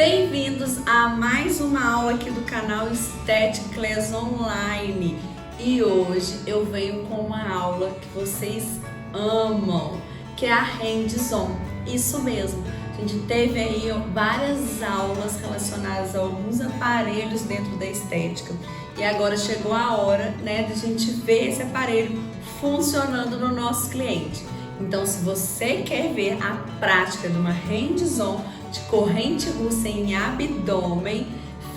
Bem-vindos a mais uma aula aqui do canal Aesthetic Class Online. E hoje eu venho com uma aula que vocês amam, que é a hands-on. Isso mesmo, a gente teve aí várias aulas relacionadas a alguns aparelhos dentro da estética. E agora chegou a hora, né, de a gente ver esse aparelho funcionando no nosso cliente. Então, se você quer ver a prática de uma hands-on de corrente russa em abdômen,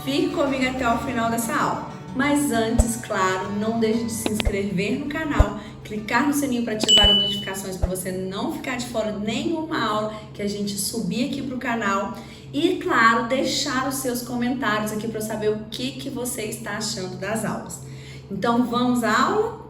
fique comigo até o final dessa aula. Mas antes, claro, não deixe de se inscrever no canal, clicar no sininho para ativar as notificações para você não ficar de fora de nenhuma aula que a gente subir aqui para o canal. E, claro, deixar os seus comentários aqui para eu saber o que você está achando das aulas. Então, vamos à aula?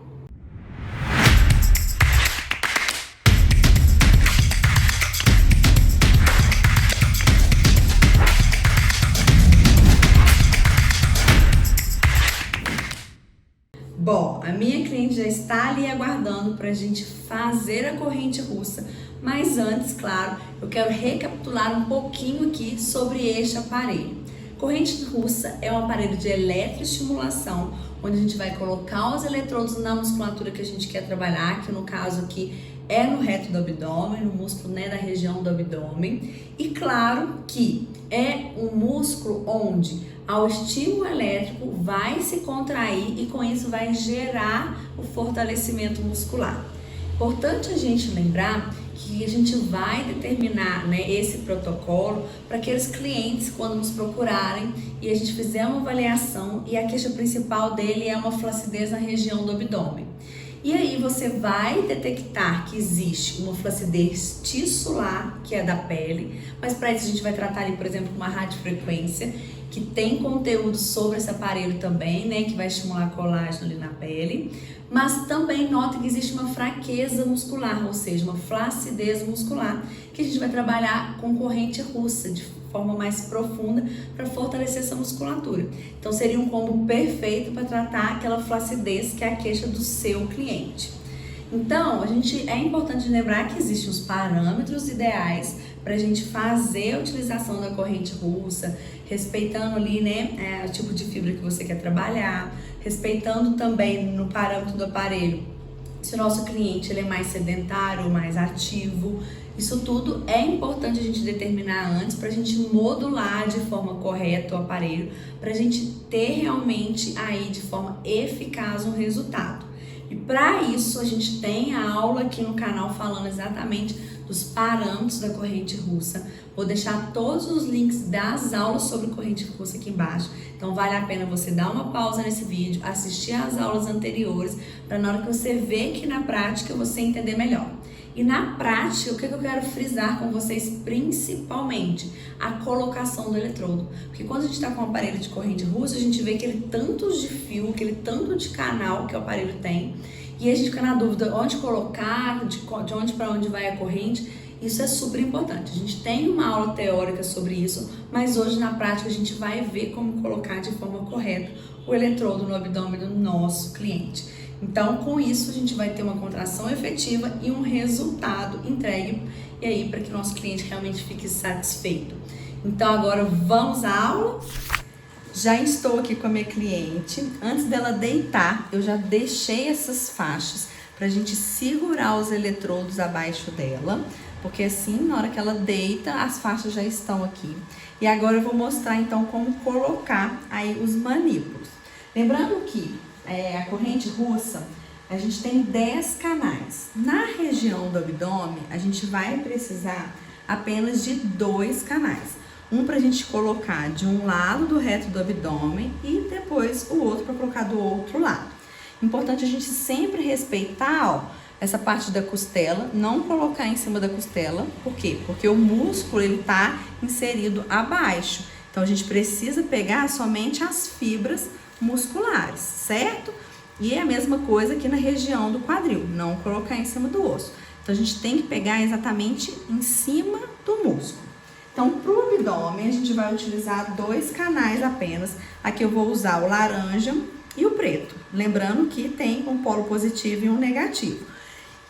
Bom, a minha cliente já está ali aguardando para a gente fazer a corrente russa, mas antes, claro, eu quero recapitular um pouquinho aqui sobre este aparelho. Corrente russa é um aparelho de eletroestimulação, onde a gente vai colocar os eletrodos na musculatura que a gente quer trabalhar, que no caso aqui é no reto do abdômen, no músculo, né, da região do abdômen. E claro que é um músculo onde ao estímulo elétrico vai se contrair e com isso vai gerar o fortalecimento muscular. Importante a gente lembrar que a gente vai determinar, né, esse protocolo para aqueles clientes quando nos procurarem e a gente fizer uma avaliação e a queixa principal dele é uma flacidez na região do abdômen. E aí você vai detectar que existe uma flacidez tissular, que é da pele, mas para isso a gente vai tratar ali, por exemplo, uma radiofrequência, que tem conteúdo sobre esse aparelho também, né, que vai estimular colágeno ali na pele, mas também nota que existe uma fraqueza muscular, ou seja, uma flacidez muscular, que a gente vai trabalhar com corrente russa de forma mais profunda para fortalecer essa musculatura. Então seria um combo perfeito para tratar aquela flacidez que é a queixa do seu cliente. Então, é importante lembrar que existem os parâmetros ideais para a gente fazer a utilização da corrente russa, respeitando ali, né, o tipo de fibra que você quer trabalhar, respeitando também no parâmetro do aparelho, se o nosso cliente ele é mais sedentário ou mais ativo. Isso tudo é importante a gente determinar antes para a gente modular de forma correta o aparelho, para a gente ter realmente aí de forma eficaz um resultado. E para isso a gente tem a aula aqui no canal falando exatamente dos parâmetros da corrente russa. Vou deixar todos os links das aulas sobre corrente russa aqui embaixo. Então vale a pena você dar uma pausa nesse vídeo, assistir às aulas anteriores, para na hora que você vê aqui na prática você entender melhor. E na prática, o que eu quero frisar com vocês principalmente? A colocação do eletrodo. Porque quando a gente está com um aparelho de corrente russa, a gente vê aquele tanto de fio, aquele tanto de canal que o aparelho tem. E a gente fica na dúvida onde colocar, de onde para onde vai a corrente. Isso é super importante. A gente tem uma aula teórica sobre isso, mas hoje na prática a gente vai ver como colocar de forma correta o eletrodo no abdômen do nosso cliente. Então, com isso, a gente vai ter uma contração efetiva e um resultado entregue, e aí para que o nosso cliente realmente fique satisfeito. Então, agora vamos à aula. Já estou aqui com a minha cliente. Antes dela deitar, eu já deixei essas faixas para a gente segurar os eletrodos abaixo dela, porque assim, na hora que ela deita, as faixas já estão aqui. E agora eu vou mostrar então como colocar aí os manípulos. Lembrando que a corrente russa, a gente tem 10 canais. Na região do abdômen, a gente vai precisar apenas de 2 canais. Um para a gente colocar de um lado do reto do abdômen e depois o outro para colocar do outro lado. Importante a gente sempre respeitar, essa parte da costela, não colocar em cima da costela. Por quê? Porque o músculo ele está inserido abaixo. Então a gente precisa pegar somente as fibras musculares, certo? E é a mesma coisa aqui na região do quadril, não colocar em cima do osso. Então a gente tem que pegar exatamente em cima do músculo. Então, para o abdômen, a gente vai utilizar 2 canais apenas. Aqui eu vou usar o laranja e o preto. Lembrando que tem um polo positivo e um negativo.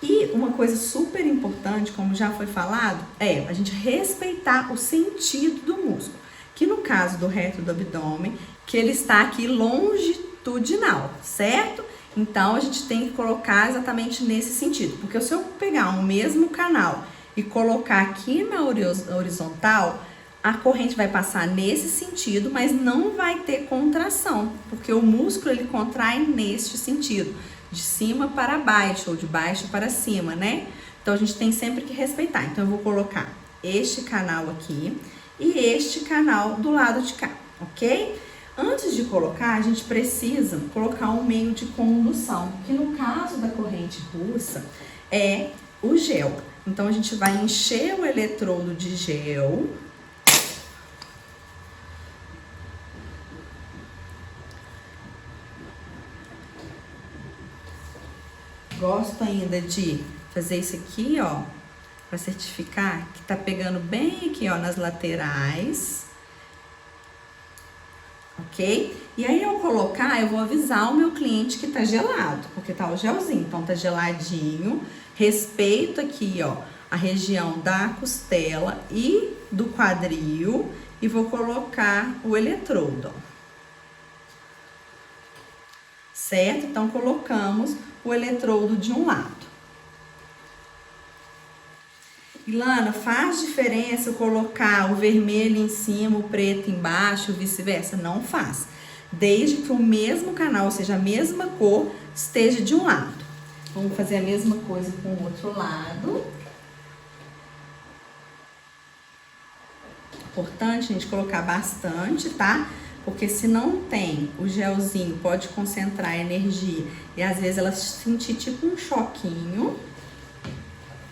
E uma coisa super importante, como já foi falado, é a gente respeitar o sentido do músculo. que no caso do reto do abdômen, que ele está aqui longitudinal, certo? Então, a gente tem que colocar exatamente nesse sentido, porque se eu pegar o mesmo canal e colocar aqui na horizontal, a corrente vai passar nesse sentido, mas não vai ter contração, porque o músculo ele contrai neste sentido, de cima para baixo ou de baixo para cima, né? Então, a gente tem sempre que respeitar. Então, eu vou colocar este canal aqui e este canal do lado de cá, ok? Antes de colocar, a gente precisa colocar um meio de condução, que no caso da corrente russa é o gel. Então, a gente vai encher o eletrodo de gel. Gosto ainda de fazer isso aqui, ó, para certificar que tá pegando bem aqui, ó, nas laterais. Ok? E aí, ao colocar, eu vou avisar o meu cliente que tá gelado, porque tá o gelzinho, então tá geladinho. Respeito aqui, ó, a região da costela e do quadril e vou colocar o eletrodo, ó. Certo? Então, colocamos o eletrodo de um lado. Ilana, faz diferença eu colocar o vermelho em cima, o preto embaixo, vice-versa? Não faz. Desde que o mesmo canal, ou seja, a mesma cor, esteja de um lado. Vamos fazer a mesma coisa com o outro lado. Importante a gente colocar bastante, tá? Porque se não tem o gelzinho, pode concentrar energia e às vezes ela sentir tipo um choquinho.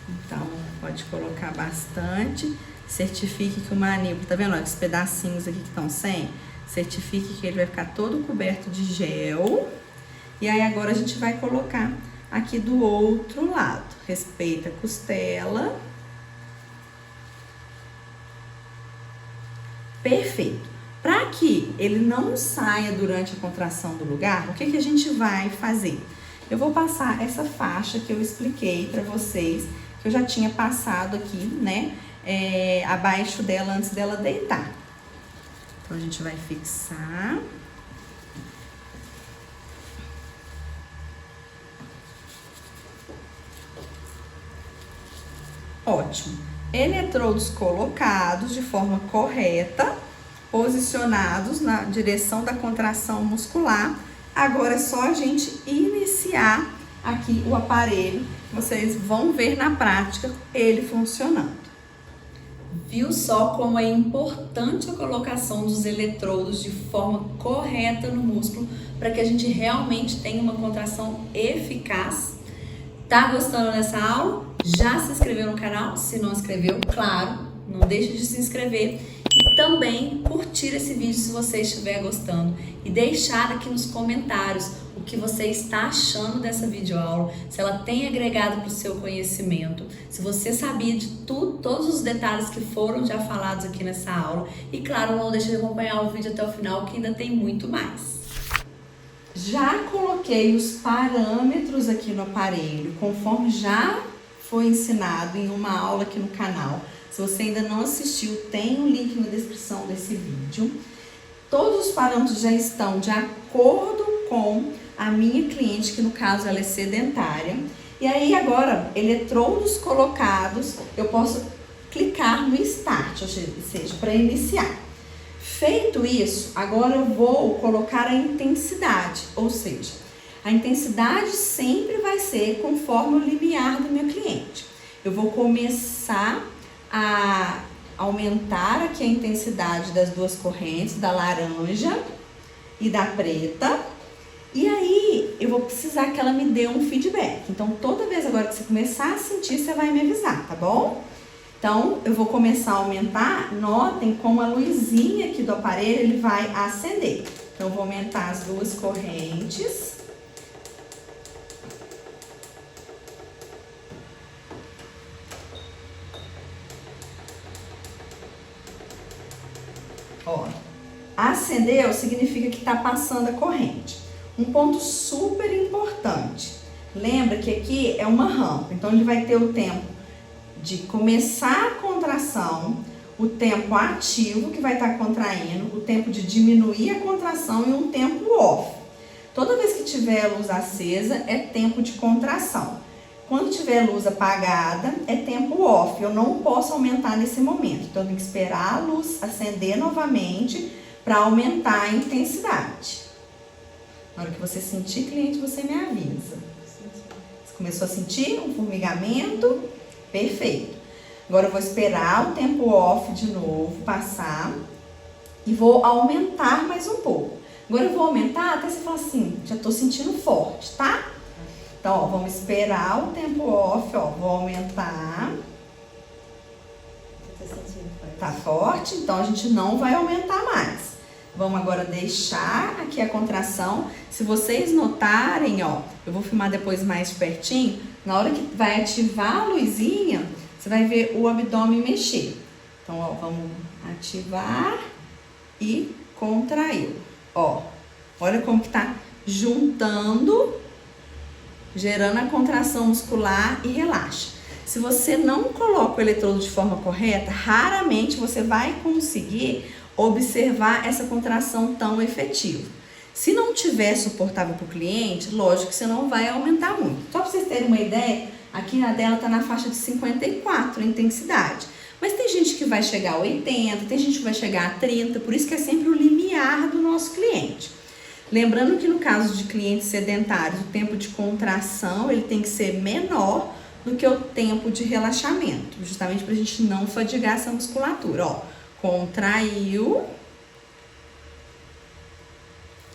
Então, pode colocar bastante. Certifique que o manípulo, tá vendo? Ó, esses pedacinhos aqui que estão sem. Certifique que ele vai ficar todo coberto de gel. E aí, agora a gente vai colocar aqui do outro lado. Respeita a costela. Perfeito. Para que ele não saia durante a contração do lugar, o que que a gente vai fazer? Eu vou passar essa faixa que eu expliquei para vocês, que eu já tinha passado aqui, né, abaixo dela antes dela deitar. Então, a gente vai fixar. Ótimo. Eletrodos colocados de forma correta, posicionados na direção da contração muscular. Agora é só a gente iniciar aqui o aparelho. Vocês vão ver na prática ele funcionando. Viu só como é importante a colocação dos eletrodos de forma correta no músculo para que a gente realmente tenha uma contração eficaz? Tá gostando dessa aula? Já se inscreveu no canal? Se não inscreveu, claro, não deixe de se inscrever. E também curtir esse vídeo se você estiver gostando. E deixar aqui nos comentários o que você está achando dessa videoaula, se ela tem agregado para o seu conhecimento, se você sabia de tudo, todos os detalhes que foram já falados aqui nessa aula. E claro, não deixe de acompanhar o vídeo até o final, que ainda tem muito mais. Já coloquei os parâmetros aqui no aparelho, conforme já foi ensinado em uma aula aqui no canal. Se você ainda não assistiu, tem um link na descrição desse vídeo. Todos os parâmetros já estão de acordo com a minha cliente, que no caso ela é sedentária. E aí agora, eletrodos colocados, eu posso clicar no Start, ou seja, para iniciar. Feito isso, agora eu vou colocar a intensidade, ou seja, a intensidade sempre vai ser conforme o limiar do meu cliente. Eu vou começar a aumentar aqui a intensidade das duas correntes, da laranja e da preta. E aí, eu vou precisar que ela me dê um feedback. Então, toda vez agora que você começar a sentir, você vai me avisar, tá bom? Então, eu vou começar a aumentar. Notem como a luzinha aqui do aparelho, ele vai acender. Então, eu vou aumentar as duas correntes. Ó, acendeu significa que está passando a corrente. Um ponto super importante. Lembra que aqui é uma rampa, então ele vai ter o tempo de começar a contração, o tempo ativo, que vai estar contraindo, o tempo de diminuir a contração e um tempo off. Toda vez que tiver a luz acesa, é tempo de contração. Quando tiver luz apagada, é tempo off. Eu não posso aumentar nesse momento. Então, eu tenho que esperar a luz acender novamente para aumentar a intensidade. Na hora que você sentir, cliente, você me avisa. Você começou a sentir um formigamento? Perfeito. Agora eu vou esperar o tempo off de novo passar e vou aumentar mais um pouco. Agora eu vou aumentar até você falar assim, já tô sentindo forte, tá? Então, ó, vamos esperar o tempo off, ó, vou aumentar. Tá forte? Então a gente não vai aumentar mais. Vamos agora deixar aqui a contração. Se vocês notarem, ó, eu vou filmar depois mais pertinho, na hora que vai ativar a luzinha, você vai ver o abdômen mexer. Então, ó, vamos ativar e contraiu. Ó, olha como que tá juntando, gerando a contração muscular e relaxa. Se você não coloca o eletrodo de forma correta, raramente você vai conseguir observar essa contração tão efetiva. Se não tiver suportável para o cliente, lógico que você não vai aumentar muito. Só para vocês terem uma ideia, aqui na dela tá na faixa de 54 a intensidade. Mas tem gente que vai chegar a 80, tem gente que vai chegar a 30, por isso que é sempre o limiar do nosso cliente. Lembrando que no caso de clientes sedentários, o tempo de contração ele tem que ser menor do que o tempo de relaxamento, justamente para a gente não fadigar essa musculatura. Ó, contraiu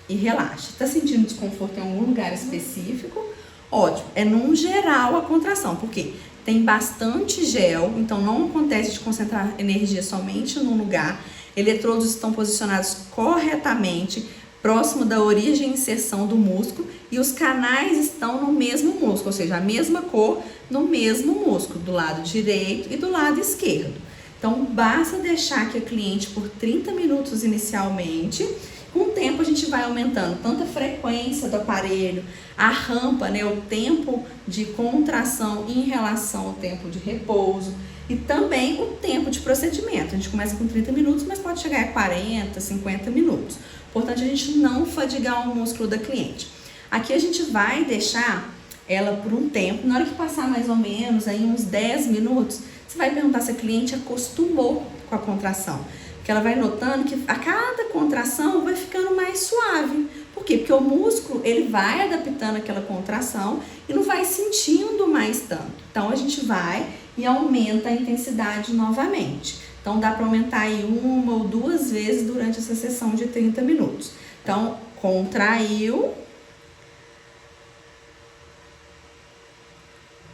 e relaxa. Tá sentindo desconforto em algum lugar específico? Ótimo, é num geral a contração, porque tem bastante gel, então não acontece de concentrar energia somente num lugar. Eletrodos estão posicionados corretamente, próximo da origem e inserção do músculo, e os canais estão no mesmo músculo, ou seja, a mesma cor no mesmo músculo, do lado direito e do lado esquerdo. Então, basta deixar aqui a cliente por 30 minutos inicialmente. Com o tempo, a gente vai aumentando tanto a frequência do aparelho, a rampa, né, o tempo de contração em relação ao tempo de repouso e também o tempo de procedimento. A gente começa com 30 minutos, mas pode chegar a 40, 50 minutos. Importante a gente não fadigar o músculo da cliente. Aqui a gente vai deixar ela por um tempo. Na hora que passar mais ou menos aí uns 10 minutos, você vai perguntar se a cliente acostumou com a contração. Porque ela vai notando que a cada contração vai ficando mais suave. Por quê? Porque o músculo ele vai adaptando aquela contração e não vai sentindo mais tanto. Então a gente vai e aumenta a intensidade novamente. Então dá para aumentar aí 1 ou 2 vezes durante essa sessão de 30 minutos. Então contraiu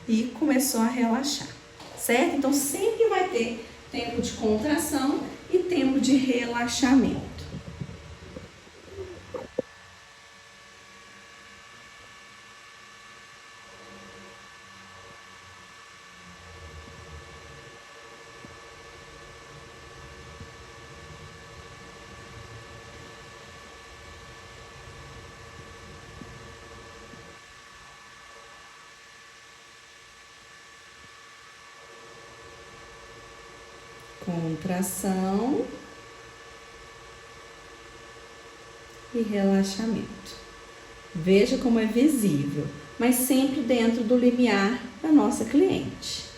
e começou a relaxar, certo? Então sempre vai ter tempo de contração e tempo de relaxamento. Contração e relaxamento. Veja como é visível, mas sempre dentro do limiar da nossa cliente.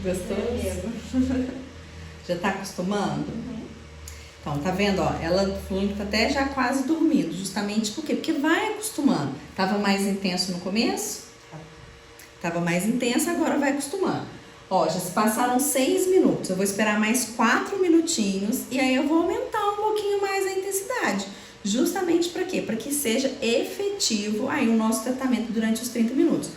Gostoso? Já tá acostumando? Então, tá vendo, ó, ela falou que tá até já quase dormindo, justamente por quê? Porque vai acostumando. Tava mais intenso no começo? Tava mais intenso, agora vai acostumando. Ó, já se passaram 6 minutos, eu vou esperar mais 4 minutinhos e aí eu vou aumentar um pouquinho mais a intensidade. Justamente para quê? Para que seja efetivo aí o nosso tratamento durante os 30 minutos.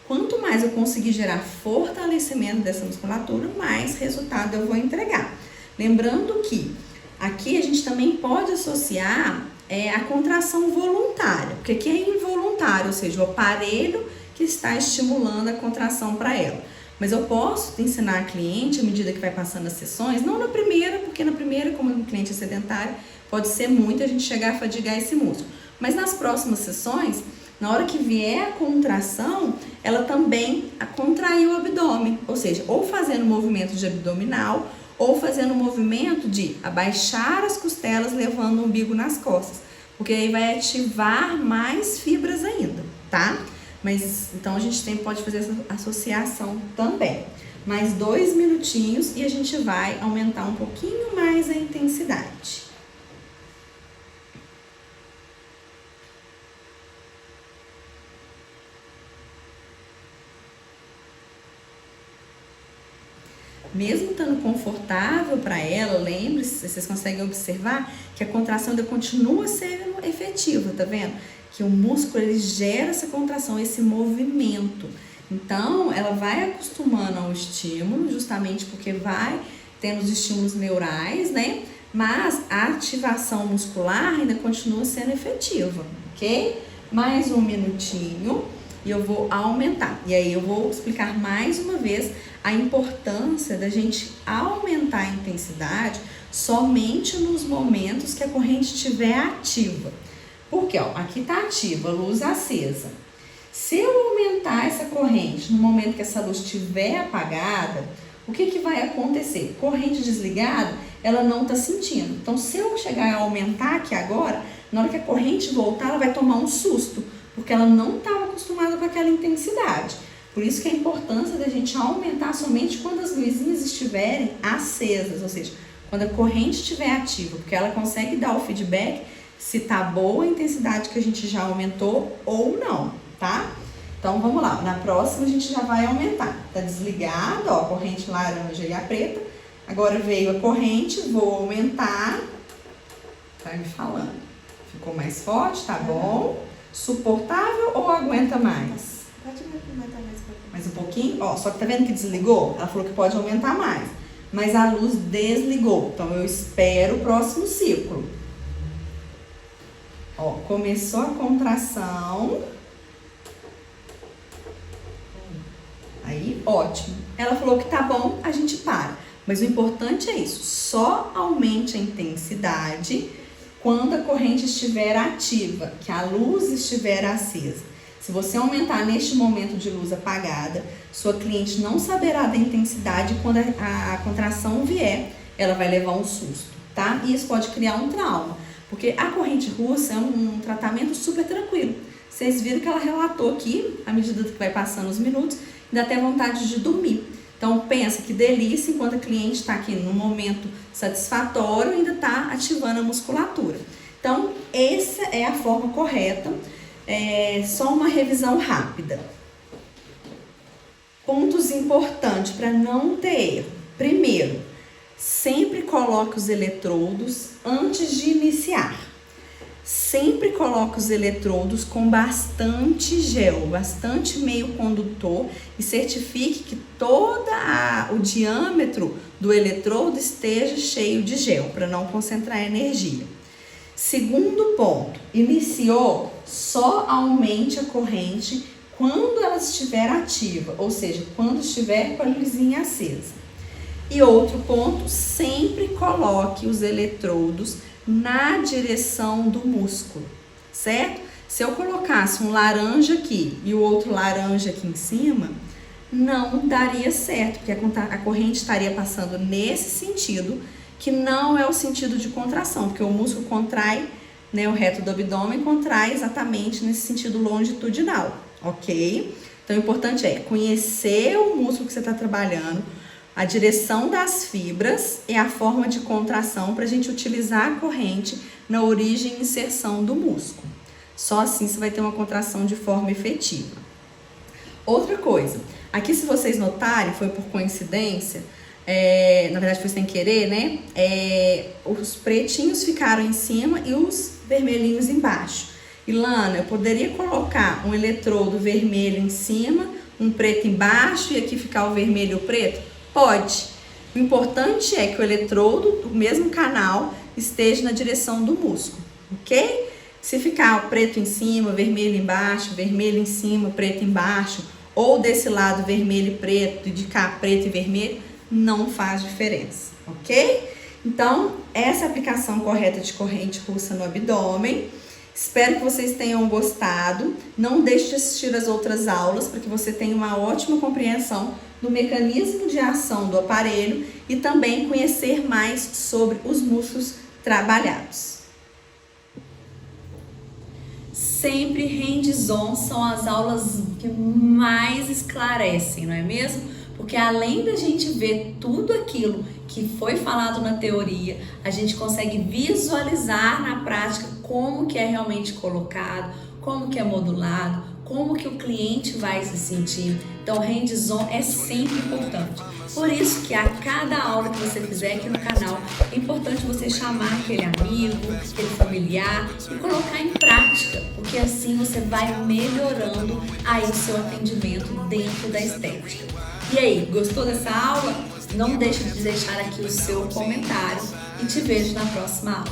Quanto mais eu conseguir gerar fortalecimento dessa musculatura, mais resultado eu vou entregar. Lembrando que aqui a gente também pode associar a contração voluntária, porque aqui é involuntário, ou seja, o aparelho que está estimulando a contração para ela. Mas eu posso ensinar a cliente à medida que vai passando as sessões, não na primeira, porque na primeira, como o cliente é sedentário, pode ser muito a gente chegar a fadigar esse músculo. Mas nas próximas sessões, na hora que vier a contração, ela também contrair o abdômen, ou seja, ou fazendo movimento de abdominal, ou fazendo o movimento de abaixar as costelas, levando o umbigo nas costas, porque aí vai ativar mais fibras ainda, tá? Mas então a gente pode fazer essa associação também. Mais 2 minutinhos e a gente vai aumentar um pouquinho mais a intensidade. Mesmo estando confortável para ela, lembre-se, vocês conseguem observar que a contração ainda continua sendo efetiva, tá vendo? Que o músculo ele gera essa contração, esse movimento. Então, ela vai acostumando ao estímulo, justamente porque vai tendo os estímulos neurais, né? Mas a ativação muscular ainda continua sendo efetiva, ok? Mais 1 minutinho e eu vou aumentar. E aí eu vou explicar mais uma vez a importância da gente aumentar a intensidade somente nos momentos que a corrente estiver ativa. Porque, ó, aqui tá ativa, luz acesa. Se eu aumentar essa corrente no momento que essa luz estiver apagada, o que que vai acontecer? Corrente desligada, ela não tá sentindo. Então, se eu chegar a aumentar aqui agora, na hora que a corrente voltar, ela vai tomar um susto, porque ela não estava acostumada com aquela intensidade. Por isso que a importância da gente aumentar somente quando as luzinhas estiverem acesas, ou seja, quando a corrente estiver ativa, porque ela consegue dar o feedback se tá boa a intensidade que a gente já aumentou ou não, tá? Então vamos lá, na próxima a gente já vai aumentar. Tá desligado, ó, a corrente laranja e a preta. Agora veio a corrente, vou aumentar. Tá me falando. Ficou mais forte, tá bom? Suportável ou aguenta mais? Pode aumentar mais um pouquinho. Mais um pouquinho? Ó, só que tá vendo que desligou? Ela falou que pode aumentar mais. Mas a luz desligou. Então eu espero o próximo ciclo. Ó, começou a contração. Aí, ótimo. Ela falou que tá bom, a gente para. Mas o importante é isso. Só aumente a intensidade quando a corrente estiver ativa, que a luz estiver acesa. Se você aumentar neste momento de luz apagada, sua cliente não saberá da intensidade. Quando a contração vier, ela vai levar um susto, tá? E isso pode criar um trauma, porque a corrente russa é um tratamento super tranquilo. Vocês viram que ela relatou aqui, à medida que vai passando os minutos, dá até vontade de dormir. Então pensa que delícia, enquanto a cliente está aqui no momento satisfatório, ainda está ativando a musculatura. Então essa é a forma correta. Só uma revisão rápida. Pontos importantes para não ter erro. Primeiro, sempre coloque os eletrodos antes de iniciar. Sempre coloque os eletrodos com bastante gel, bastante meio condutor e certifique que todo o diâmetro do eletrodo esteja cheio de gel, para não concentrar energia. Segundo ponto, iniciou, só aumente a corrente quando ela estiver ativa, ou seja, quando estiver com a luzinha acesa. E outro ponto, sempre coloque os eletrodos na direção do músculo, certo? Se eu colocasse um laranja aqui e o outro laranja aqui em cima, não daria certo, porque a corrente estaria passando nesse sentido, que não é o sentido de contração, porque o músculo contrai, né, o reto do abdômen contrai exatamente nesse sentido longitudinal, ok? Então o importante é conhecer o músculo que você está trabalhando, A direção das fibras é a forma de contração para a gente utilizar a corrente na origem e inserção do músculo. Só assim você vai ter uma contração de forma efetiva. Outra coisa, aqui se vocês notarem, foi por coincidência, na verdade foi sem querer, né? Os pretinhos ficaram em cima e os vermelhinhos embaixo. Ilana, eu poderia colocar um eletrodo vermelho em cima, um preto embaixo e aqui ficar o vermelho e o preto? Pode. O importante é que o eletrodo do mesmo canal esteja na direção do músculo, ok? Se ficar o preto em cima, vermelho embaixo, vermelho em cima, preto embaixo, ou desse lado vermelho e preto, e de cá preto e vermelho, não faz diferença, ok? Então, essa é a aplicação correta de corrente russa no abdômen. Espero que vocês tenham gostado. Não deixe de assistir as outras aulas para que você tenha uma ótima compreensão do mecanismo de ação do aparelho e também conhecer mais sobre os músculos trabalhados. Sempre hands-on são as aulas que mais esclarecem, não é mesmo? Porque além da gente ver tudo aquilo que foi falado na teoria, a gente consegue visualizar na prática como que é realmente colocado, como que é modulado, como que o cliente vai se sentir. Então, hands-on é sempre importante. Por isso que a cada aula que você fizer aqui no canal, é importante você chamar aquele amigo, aquele familiar e colocar em prática, porque assim você vai melhorando aí o seu atendimento dentro da estética. E aí, gostou dessa aula? Não deixe de deixar aqui o seu comentário e te vejo na próxima aula.